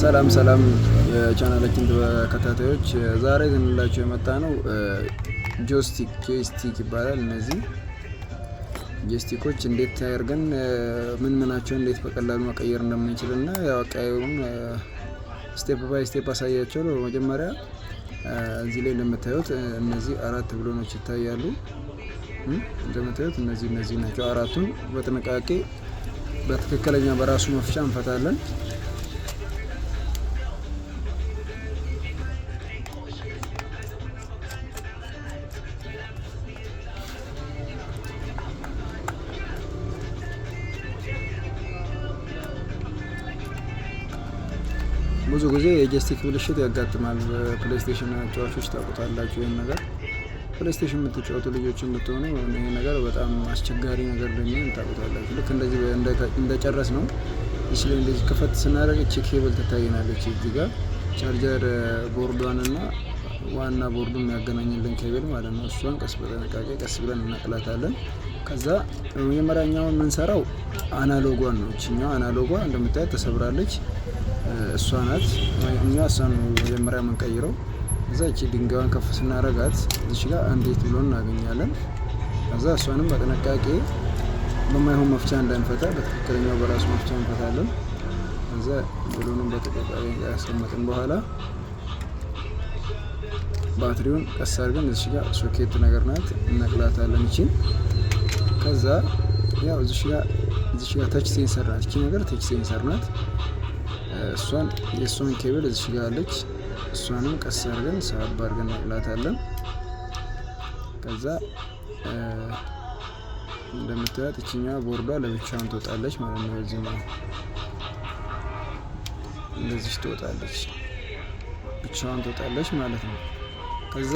ሰላም የቻናላችን ተከታታዮች ዛሬ እንላችሁ የመጣ ነው ጆይስቲክ ይባላል። እነዚህ ጆይስቲኮች እንዴት አድርገን ምን ምናቸው እንዴት በቀላሉ መቀየር እንደምንችልና ያው አቀያየሩን ስቴፕ ባይ ስቴፕ አሳያቸው ነው። መጀመሪያ እዚህ ላይ እንደምታዩት እነዚህ አራት ብሎኖች ይታያሉ። እንደምታዩት እነዚህ ናቸው አራቱን። በጥንቃቄ በትክክለኛ በራሱ መፍቻ እንፈታለን። ብዙ ጊዜ የጆይስቲክ ብልሽት ያጋጥማል። ፕሌይስቴሽን ተጫዋቾች ታውቁታላችሁ ይሄን ነገር። ፕሌይስቴሽን የምትጫወቱ ልጆችን ብትሆኑ ይሄ ነገር በጣም አስቸጋሪ ነገር እንደሚሆን ታውቁታላችሁ። ልክ እንደዚህ እንደጨረስ ነው እሺ፣ እንደዚህ ክፈት ስናደርግ እቺ ኬብል ትታየናለች። እዚህ ጋር ቻርጀር ቦርዷን እና ዋና ቦርዱን የሚያገናኝልን ኬብል ማለት ነው። እሷን ቀስ ብለን እናቅላታለን። ከዛ በመጀመሪያኛው የምንሰራው አናሎጓን ነው። እቺኛው አናሎጓ እንደምታዩት ተሰብራለች። እሷ ናት እሷን መጀመሪያ የምንቀይረው። እዛ እቺ ድንጋዩን ከፍ ስናረጋት እዚህ ጋር እንዴት ብሎ እናገኛለን። ከዛ እሷንም በጥንቃቄ በማይሆን መፍቻ እንዳንፈታ በትክክለኛው በራሱ መፍቻ እንፈታለን። ከዛ ብሎኑን በጥንቃቄ ያስቀመጥን በኋላ ባትሪውን ቀስ አድርገን እዚህ ጋር ሶኬት ነገር ናት እናቅላታለን። እቺ ከዛ ያው እዚህ ጋር ታች ሴንሰር ናት። እቺ ነገር ታች ሴንሰር ናት። የእሷን ኬብል እዚህ ጋር አለች። እሷንም ቀስ አድርገን ሳብ አድርገን እናቅላታለን። ከዛ እንደምታዩት እቺኛዋ ቦርዷ ለብቻዋን ትወጣለች ማለት ነው። እዚህ ነው እንደዚህ ትወጣለች፣ ብቻዋን ትወጣለች ማለት ነው። ከዛ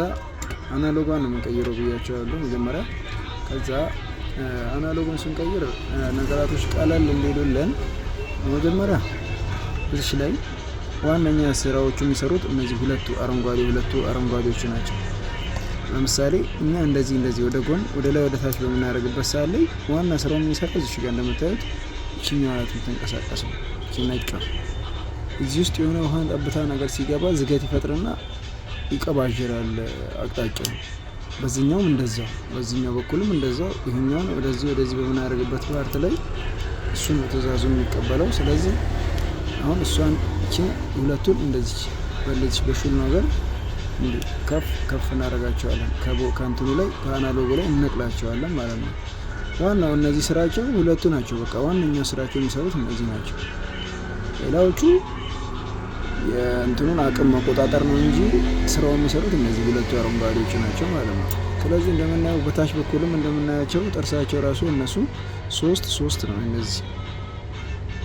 አናሎጓን ነው የምንቀይረው ብያቸዋለሁ መጀመሪያ። ከዛ አናሎጉን ስንቀይር ነገራቶች ቀለል እንዲሉልን መጀመሪያ እዚህ ላይ ዋነኛ ስራዎቹ የሚሰሩት እነዚህ ሁለቱ አረንጓዴዎቹ ናቸው። ለምሳሌ እኛ እንደዚህ ወደ ጎን ወደ ላይ ወደ ታች በምናደርግበት ሰዓት ላይ ዋና ስራው የሚሰራው እዚህ ጋር እንደምታዩት እቺኛዋ ናት የምትንቀሳቀሰው። እቺ ነጯ እዚህ ውስጥ የሆነ ውሃ ጠብታ ነገር ሲገባ ዝገት ይፈጥርና ይቀባዥራል አቅጣጫው። በዚህኛውም እንደዛው፣ በዚህኛው በኩልም እንደዛው። ይሄኛውን ወደዚህ በምናደርግበት ፓርት ላይ እሱን ትእዛዙ የሚቀበለው። ስለዚህ አሁን እሷን እቺን ሁለቱን እንደዚህ በሹል ነገር ከፍ እናደርጋቸዋለን። ከእንትኑ ላይ ከአናሎጉ ላይ እንነቅላቸዋለን ማለት ነው። ዋናው እነዚህ ስራቸው ሁለቱ ናቸው። በቃ ዋነኛው ስራቸው የሚሰሩት እነዚህ ናቸው። ሌላዎቹ የእንትኑን አቅም መቆጣጠር ነው እንጂ ስራው የሚሰሩት እነዚህ ሁለቱ አረንጓዴዎቹ ናቸው ማለት ነው። ስለዚህ እንደምናየው በታች በኩልም እንደምናያቸው ጥርሳቸው ራሱ እነሱ ሶስት ነው።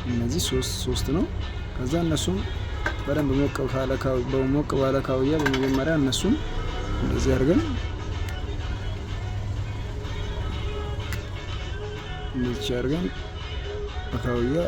እነዚህ ሶስት ነው። ከዛ እነሱም በደንብ ሞቅ ባለ ካውያ በመጀመሪያ እነሱን እንደዚህ አድርገን በካውያ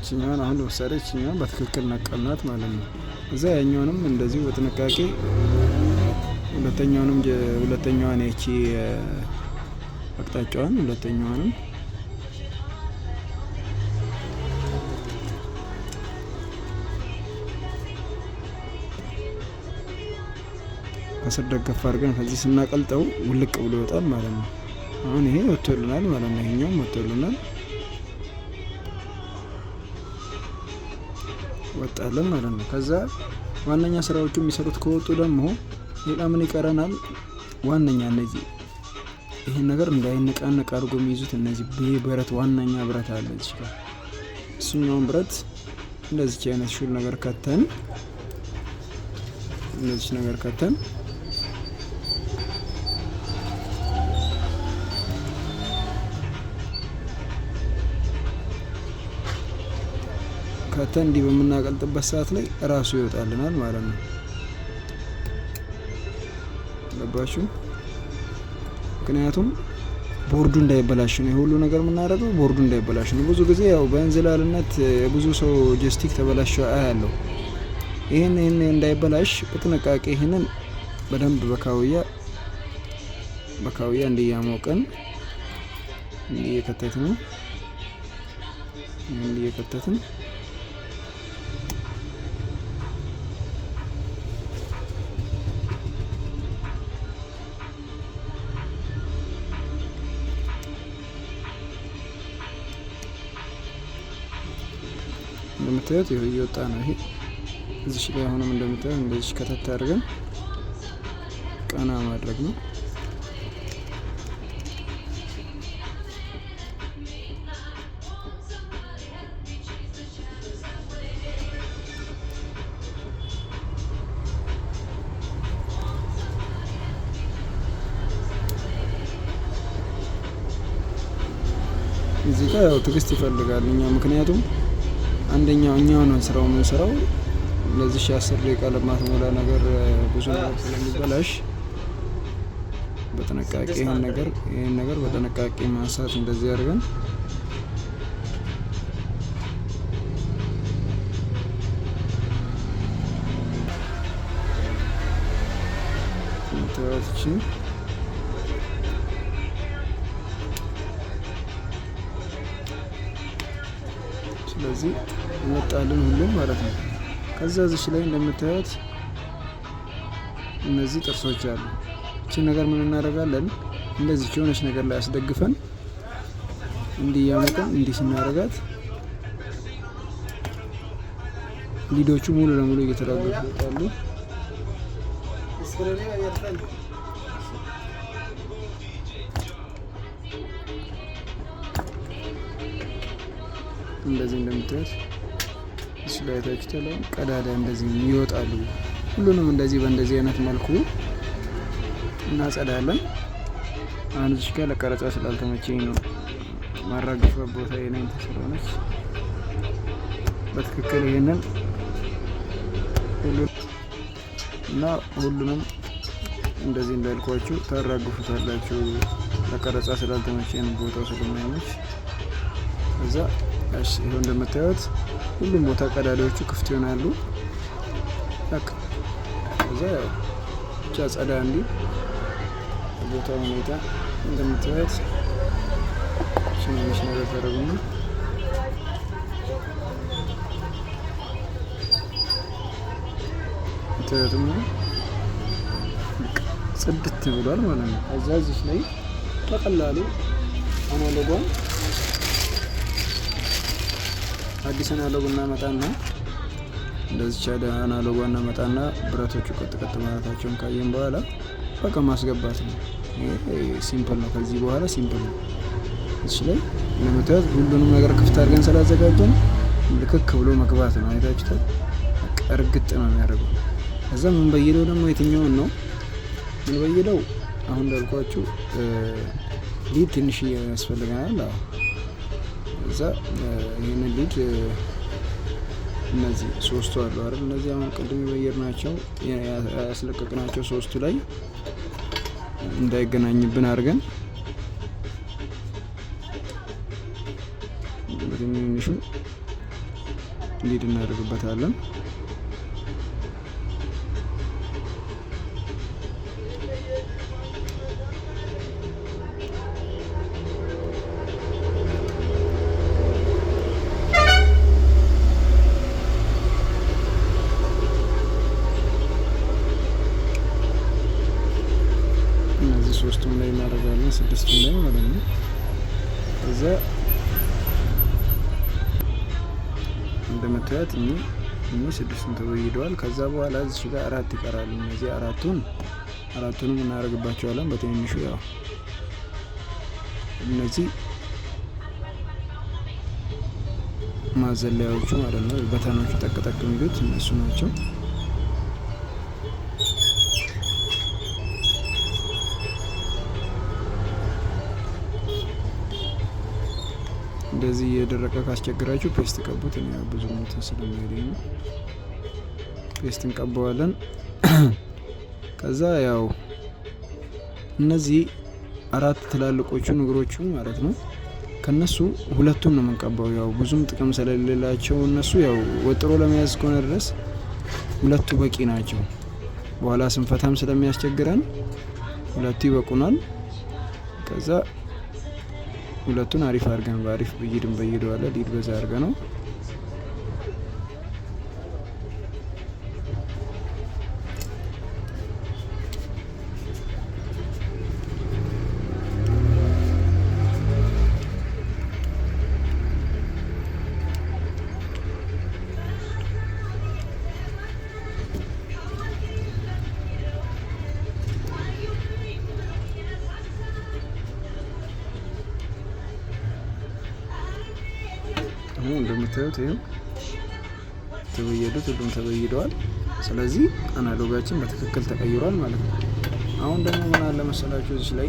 እቺኛውን አሁን ለምሳሌ እቺኛውን በትክክል ነቀልናት ማለት ነው። እዛ ያኛውንም እንደዚሁ በጥንቃቄ ሁለተኛዋን እቺ አቅጣጫዋን ሁለተኛዋንም ከስር ደገፍ አድርገን ከዚህ ስናቀልጠው ውልቅ ብሎ ይወጣል ማለት ነው። አሁን ይሄ ወጥቶልናል ማለት ነው። ይሄኛውም ወጥቶልናል ወጣለን ማለት ነው። ከዛ ዋነኛ ስራዎቹ የሚሰሩት ከወጡ ደግሞ ሌላ ምን ይቀረናል? ዋነኛ እነዚህ ይሄን ነገር እንዳይነቃነቅ አድርጎ የሚይዙት እነዚህ ብረት ዋነኛ ብረት አለ እዚህ ጋር። እሱኛውን ብረት እንደዚህ አይነት ሹል ነገር ከተን እንዲህ በምናቀልጥበት ሰዓት ላይ እራሱ ይወጣልናል ማለት ነው። ገባችሁ? ምክንያቱም ቦርዱ እንዳይበላሽ ነው ሁሉ ነገር የምናደርገው፣ ቦርዱ እንዳይበላሽ ነው። ብዙ ጊዜ ያው በእንዝላልነት የብዙ ሰው ጆይስቲክ ተበላሸው አያለው። ይሄን እንዳይበላሽ በጥንቃቄ ይሄንን በደንብ በካውያ እንዲያሞቀን እንዲየከተትን እንደምታዩት ይሄ እየወጣ ነው። ይሄ እዚህ ላይ አሁንም እንደምታዩት እንደዚህ ከተት አድርገን ቀና ማድረግ ነው። እዚህ ጋር ያው ትዕግስት ይፈልጋል እኛ ምክንያቱም አንደኛው እኛው ነው ስራው የምንሰራው። ለዚህ 10 ደቂቃ ለማትሞላ ነገር ብዙ ነገር ስለሚበላሽ በጥንቃቄ ይሄን ነገር በጥንቃቄ ማንሳት እንደዚህ አድርገን እንተዋችን። ስለዚህ እንወጣለን ሁሉም ማለት ነው። ከዛ እዚህ ላይ እንደምታዩት እነዚህ ጥርሶች አሉ። እቺ ነገር ምን እናደርጋለን? እንደዚህ የሆነች ነገር ላይ አስደግፈን እንዲያመቀን እንዲህ ስናደርጋት ሊዶቹ ሙሉ ለሙሉ እየተራገፉ ይወጣሉ። እንደዚህ እንደምታዩት እሱ ላይ ታችኋል። ቀዳዳ እንደዚህ ይወጣሉ። ሁሉንም እንደዚህ በእንደዚህ አይነት መልኩ እናጸዳለን። አሁን እዚህ ጋር ለቀረጻ ስላልተመቸኝ ነው ማራገፊያ ቦታ የኔን ስለሆነች በትክክል ይሄንን ሁሉንም እንደዚህ እንዳልኳችሁ ታራግፉታላችሁ። ለቀረጻ ስላልተመቸኝ ቦታው ስለማይመች እዛ እሺ። ይሄው እንደምታዩት ሁሉም ቦታ ቀዳዳዎቹ ክፍት ይሆናሉ። እዛ ያው ብቻ ጸዳ እንዲህ ቦታው ሁኔታ እንደምታዩት ሽማሽ ነገር ተደረጉና ታዩትም ጽድት ብሏል ማለት ነው። እዛ እዚህ ላይ በቀላሉ አናሎጓን አዲስ አናሎግ እናመጣና እንደዚህ ቻዳ አናሎግ እናመጣና ብረቶቹ ቀጥ ማለታቸውን ካየን በኋላ በቃ ማስገባት ነው። ይሄ ሲምፕል ነው። ከዚህ በኋላ ሲምፕል ነው። እዚህ ላይ ለምታዩት ሁሉንም ነገር ክፍት አድርገን ስላዘጋጀን ልክክ ብሎ መግባት ነው። አይታችሁታል። እርግጥ ነው የሚያደርገው። ከዛ ምን በየደው ደግሞ የትኛውን ነው ምን በየደው አሁን እንዳልኳችሁ ሊድ ትንሽ ያስፈልገናል። እዛ ይሄን ሊድ እነዚህ ሶስቱ አሉ አይደል? እነዚህ አሁን ቅድም የበየርናቸው ያስለቀቅናቸው ሶስቱ ላይ እንዳይገናኝብን አድርገን በትንሹ ሊድ እናደርግበታለን። ሶስቱም ላይ እናደርጋለን፣ ስድስቱም ላይ ማለት ነው። እዛ እንደምታዩት እኚህ ስድስቱን ተበይደዋል። ከዛ በኋላ እዚህ ጋር አራት ይቀራሉ። እነዚህ አራቱንም እናደርግባቸዋለን በትንሹ። ያው እነዚህ ማዘለያዎቹ ማለት ነው፣ በተኖቹ ጠቅጠቅ የሚሉት እነሱ ናቸው። እንደዚህ የደረቀ ካስቸግራችሁ ፔስት ቀቡት። እኔ ብዙ እንትን ስለማይለኝ ነው ፔስት እንቀባዋለን። ከዛ ያው እነዚህ 4 ትላልቆቹን እግሮቹን ማለት ነው ከነሱ ሁለቱን ነው የምንቀባው። ያው ብዙም ጥቅም ስለሌላቸው እነሱ ያው ወጥሮ ለመያዝ እስከሆነ ድረስ ሁለቱ በቂ ናቸው። በኋላ ስንፈታም ስለሚያስቸግረን ሁለቱ ይበቁናል። ከዛ ሁለቱን አሪፍ አድርገን በአሪፍ ብይድን በይደዋለ ሊድ በዛ አድርገ ነው አሁን እንደምታዩት ይሄው ተበየዱት፣ ሁሉም ተበይደዋል። ስለዚህ አናሎጋችን በትክክል ተቀይሯል ማለት ነው። አሁን ደግሞ ምን አለ መሰላችሁ እዚህ ላይ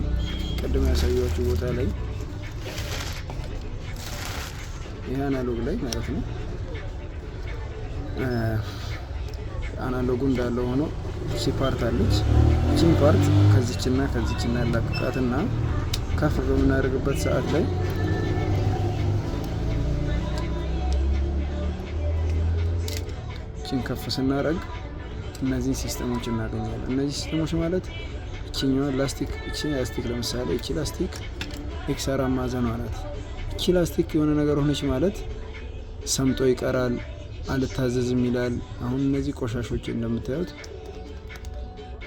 ቅድም ያሳያችሁ ቦታ ላይ ይሄ አናሎግ ላይ ማለት ነው አናሎጉ እንዳለ ሆኖ እቺ ፓርት አለች። እቺን ፓርት ከዚችና ከዚችና ያላቅቃትና ከፍ በምናደርግበት ሰዓት ላይ ከፍ ስናደርግ እነዚህ ሲስተሞች እናገኛለን። እነዚህ ሲስተሞች ማለት እቺኛዋ ላስቲክ፣ እቺ ላስቲክ ለምሳሌ እቺ ላስቲክ ኤክስአር ማዕዘኗ ናት። እቺ ላስቲክ የሆነ ነገር ሆነች ማለት ሰምጦ ይቀራል፣ አልታዘዝም ይላል። አሁን እነዚህ ቆሻሾች እንደምታዩት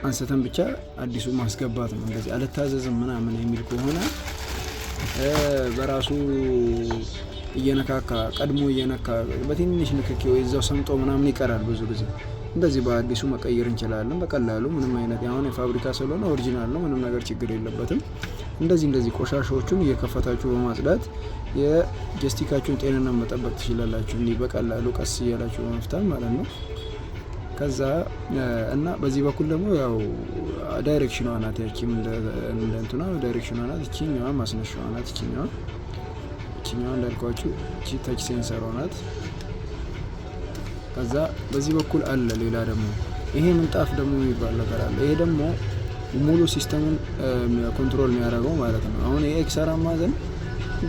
አንስተን ብቻ አዲሱ ማስገባት ነው። እንደዚህ አልታዘዝም ምናምን የሚል ከሆነ በራሱ እየነካካ ቀድሞ እየነካ በትንሽ ንክኪ ወይ እዛው ሰምጦ ምናምን ይቀራል። ብዙ ጊዜ እንደዚህ በአዲሱ መቀየር እንችላለን በቀላሉ። ምንም አይነት አሁን የፋብሪካ ስለሆነ ኦሪጂናል ነው፣ ምንም ነገር ችግር የለበትም። እንደዚህ ቆሻሻዎቹን እየከፈታችሁ በማጽዳት የጀስቲካችሁን ጤንነት መጠበቅ ትችላላችሁ። እንዲህ በቀላሉ ቀስ እያላችሁ በመፍታት ማለት ነው። ከዛ እና በዚህ በኩል ደግሞ ያው ዳይሬክሽኗ ናት፣ ያቺም እንደ እንትኗ ዳይሬክሽኗ ናት። እቺኛዋ ማስነሻዋ ናት። እቺኛዋ እንዳልኳችሁ እቺ ታች ሴንሰሯ ናት። ከዛ በዚህ በኩል አለ ሌላ ደግሞ ይሄ ምንጣፍ ደግሞ የሚባል ነገር አለ። ይሄ ደግሞ ሙሉ ሲስተሙን ኮንትሮል የሚያደርገው ማለት ነው። አሁን ይሄ ኤክስአር ማዕዘን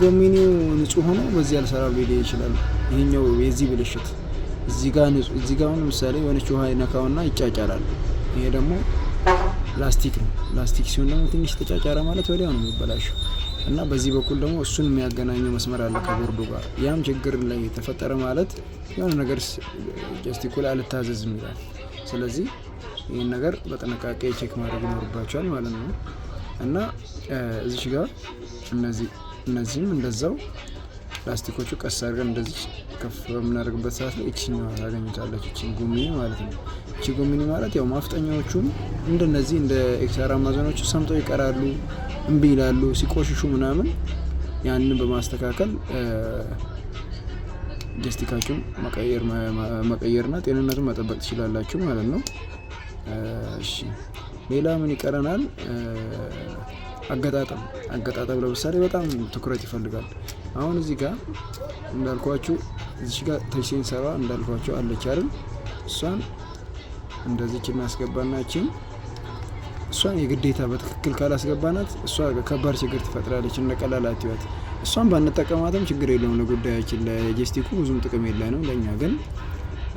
ጎሚኒው ንጹህ ሆኖ በዚህ አልሰራ ቢል ይችላል። ይሄኛው የዚህ ብልሽት እዚህ ጋር ለምሳሌ የሆነች ውሃ ይነካውና ይጫጫራል። ይሄ ደግሞ ላስቲክ ነው። ላስቲክ ሲሆን ደግሞ ትንሽ ተጫጫረ ማለት ወዲያው ነው የሚበላሸው። እና በዚህ በኩል ደግሞ እሱን የሚያገናኘው መስመር አለ ከቦርዱ ጋር። ያም ችግር ላይ ተፈጠረ ማለት የሆነ ነገር ጀስቲኩ ላይ አልታዘዝም ይላል። ስለዚህ ይህን ነገር በጥንቃቄ ቼክ ማድረግ ይኖርባቸዋል ማለት ነው። እና እዚች ጋር እነዚህም እንደዛው ፕላስቲኮቹ ቀስ አድርገን እንደዚህ ከፍ በምናደርግበት ሰዓት ላይ እቺኛዋ ታገኙታለች። እቺ ጎሚኒ ማለት ነው። እቺ ጎሚኒ ማለት ያው ማፍጠኛዎቹን እንደነዚህ እንደ ኤክስአር ማዕዘኖቹ ሰምጠው ይቀራሉ፣ እምቢ ይላሉ ሲቆሽሹ ምናምን። ያንን በማስተካከል ጀስቲካችሁን መቀየርና ጤንነቱን መጠበቅ ትችላላችሁ ማለት ነው። እሺ ሌላ ምን ይቀረናል? አገጣጠም ለምሳሌ በጣም ትኩረት ይፈልጋል። አሁን እዚህ ጋር እንዳልኳችሁ እዚህ ጋር ተች ሴንሰሯ እንዳልኳችሁ አለች አይደል? እሷን እንደዚህች እናስገባና እሷን የግዴታ በትክክል ካላስገባናት እሷ ከባድ ችግር ትፈጥራለች። እንደ ቀላል አትዩት። እሷን ባንጠቀማትም ችግር የለውም ለጉዳያችን፣ ለጀስቲኩ ብዙም ጥቅም የለንም ለኛ። ግን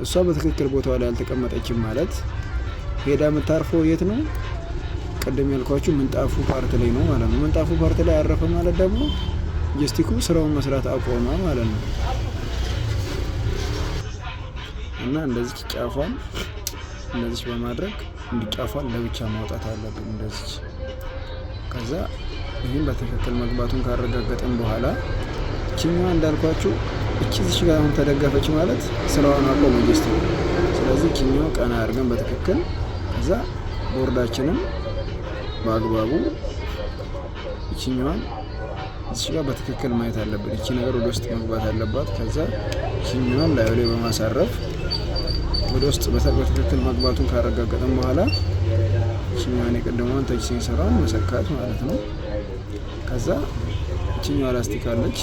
እሷ በትክክል ቦታዋ ላይ አልተቀመጠችም ማለት ሄዳ የምታርፈው የት ነው? ቀደም ያልኳችሁ ምንጣፉ ፓርት ላይ ነው ማለት ነው። ምንጣፉ ፓርት ላይ አረፈ ማለት ደግሞ ጀስቲኩ ስራውን መስራት አቆመ ማለት ነው። እና እንደዚህ ጫፏን እንደዚህ በማድረግ እንዲጫፏን ለብቻ ማውጣት አለብን እንደዚህ። ከዛ ይህን በትክክል መግባቱን ካረጋገጠን በኋላ እቺኛዋ እንዳልኳችሁ እቺ ጋር አሁን ተደገፈች ማለት ስራውን አቆመ ጀስቲኩ። ስለዚህ እቺኛዋ ቀና አድርገን በትክክል ከዛ ቦርዳችንን በአግባቡ እቺኛዋን እዚህ ጋር በትክክል ማየት አለብን። እቺ ነገር ወደ ውስጥ መግባት አለባት። ከዛ እቺኛዋን ላይ በማሳረፍ ወደ ውስጥ በትክክል መግባቱን ካረጋገጠን በኋላ እቺኛዋን የቀደመውን ተች ሴንሰሯን መሰካት ማለት ነው። ከዛ እቺኛዋ ላስቲክ አለች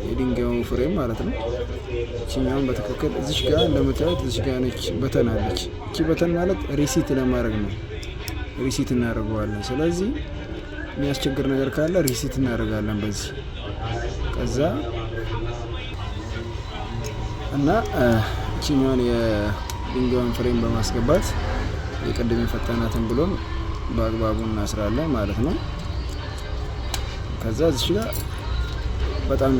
የድንጋዩ ፍሬም ማለት ነው። እቺኛዋን በትክክል እዚች ጋር እንደምታዩት እዚች ጋር ነች በተን አለች። እቺ በተን ማለት ሪሲት ለማድረግ ነው። ሪሲት እናደርገዋለን። ስለዚህ የሚያስቸግር ነገር ካለ ሪሲት እናደርጋለን በዚህ ከዛ እና እቺኛውን የድንጋዩን ፍሬም በማስገባት የቅድም የፈተናትን ብሎን በአግባቡ እናስራለን ማለት ነው። ከዛ እዚህ ጋር በጣም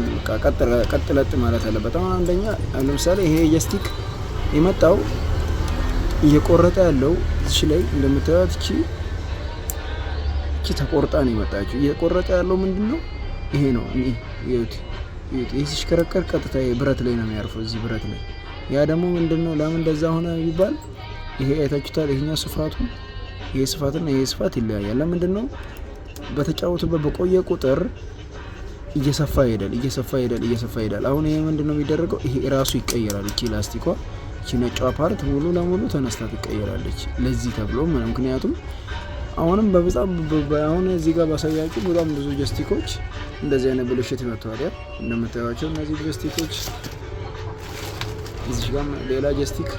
ቀጥለጥ ማለት አለ። በጣም አንደኛ ለምሳሌ ይሄ የስቲክ የመጣው እየቆረጠ ያለው እዚህ ላይ እንደምታዩት እቺ ተቆርጣ ነው የመጣችው። እየቆረጠ ያለው ምንድነው? ይሄ ነው። ይሄ ሲሽከረከር ቀጥታ ብረት ላይ ነው የሚያርፈው፣ እዚህ ብረት ላይ። ያ ደግሞ ምንድነው ለምን እንደዛ ሆነ ቢባል ይሄ አይታችሁታል። ይሄኛው ስፋቱ ይሄ ስፋትና ይሄ ስፋት ይለያያል። ለምንድነው? በተጫወቱበት በቆየ ቁጥር እየሰፋ ይሄዳል። አሁን ይሄ ምንድነው የሚደረገው? ይሄ ራሱ ይቀየራል። እቺ ላስቲኳ እቺ ነጯ ፓርት ሙሉ ለሙሉ ተነስታ ትቀየራለች። ለዚህ ተብሎ ምክንያቱም አሁንም አሁን እዚህ ጋር ባሳያችሁ በጣም ብዙ ጀስቲኮች እንደዚህ አይነት ብልሽት ይመጣዋል። እንደምታዩቸው እነዚህ ጀስቲኮች እዚህ ጋር ሌላ ጀስቲክ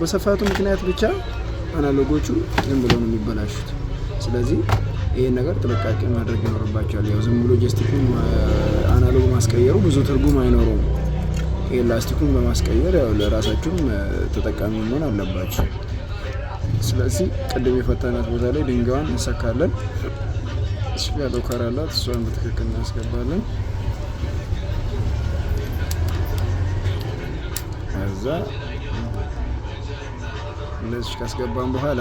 በስፋቱ ምክንያት ብቻ አናሎጎቹ ዝም ብለው ነው የሚበላሹት። ስለዚህ ይሄን ነገር ጥንቃቄ ማድረግ ይኖርባቸዋል። ያው ዝም ብሎ ጀስቲኩን አናሎግ ማስቀየሩ ብዙ ትርጉም አይኖረውም። ይሄ ላስቲኩን በማስቀየር ያው ለራሳችሁም ተጠቃሚ መሆን አለባችሁ። ስለዚህ ቅድም የፈተናት ቦታ ላይ ድንጋዩን እንሰካለን። እሺ ያለው ካራላት እሷን በትክክል እናስገባለን። ከዛ እንደዚህ ካስገባን በኋላ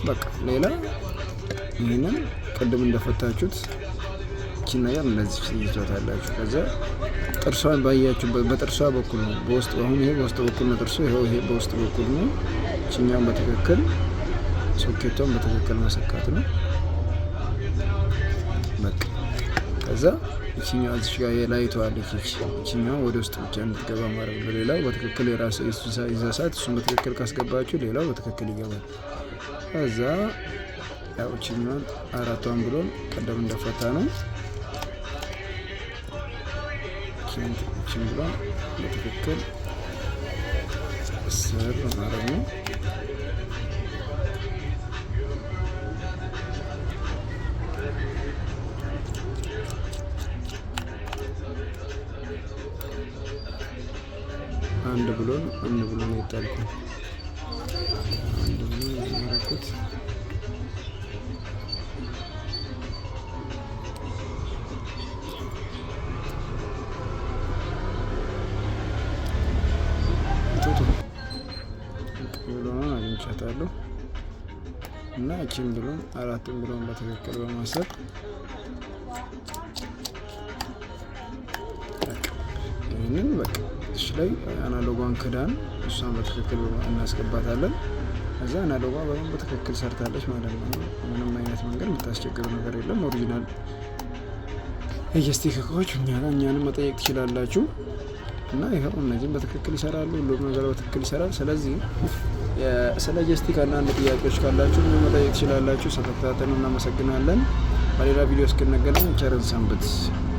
በቃ ሌላ ይሄንን ቅድም እንደፈታችሁት እቺን ነገር እንደዚህ ትይዟታላችሁ። ከዛ ጥርሷን ባያችሁበት በጥርሷ በኩል ነው በውስጥ አሁን ይሄ በውስጥ በኩል ነው ጥርሱ፣ ይሄ በውስጥ በኩል ነው። እቺኛውን በትክክል ሶኬቷን በትክክል መሰካት ነው በቃ። ከዛ እቺኛው እዚህ ጋር የላይቷ አለች፣ እቺኛው ወደ ውስጥ ብቻ እንድትገባ ማድረግ ነው። ሌላው በትክክል የራሱ ይዛሳት እሱን በትክክል ካስገባችሁ ሌላው በትክክል ይገባል። ከዛ ያው እቺኛውን አራቷን ብሎን ቀደም እንደፈታ ነው እቺን ብሎን በትክክል ስር ማለት ነው። አንድ ብሎን ይጣልኩ አንድ ብሎን ያረኩት ብሎን አግኝቻታለሁ እና እቺን ብሎን አራቱን ብሎን በትክክል በማሰር ይህንን በቃ እሺ ላይ አናሎጓን ክዳን እሷን በትክክል እናስገባታለን። ከዛ አናሎጓ በትክክል ሰርታለች ማለት ነው። ምንም አይነት መንገድ የምታስቸግረው ነገር የለም። ኦሪጂናል የጀስቲክ እቃዎች እኛንም መጠየቅ ትችላላችሁ እና ይኸው እነዚህም በትክክል ይሰራሉ። ሁሉም ነገር በትክክል ይሰራል። ስለዚህ ስለ ጀስቲክ አንዳንድ ጥያቄዎች ካላችሁ መጠየቅ ትችላላችሁ። ስለተከታተሉ እናመሰግናለን። በሌላ ቪዲዮ እስክንገናኝ ቸርን ሰንብት።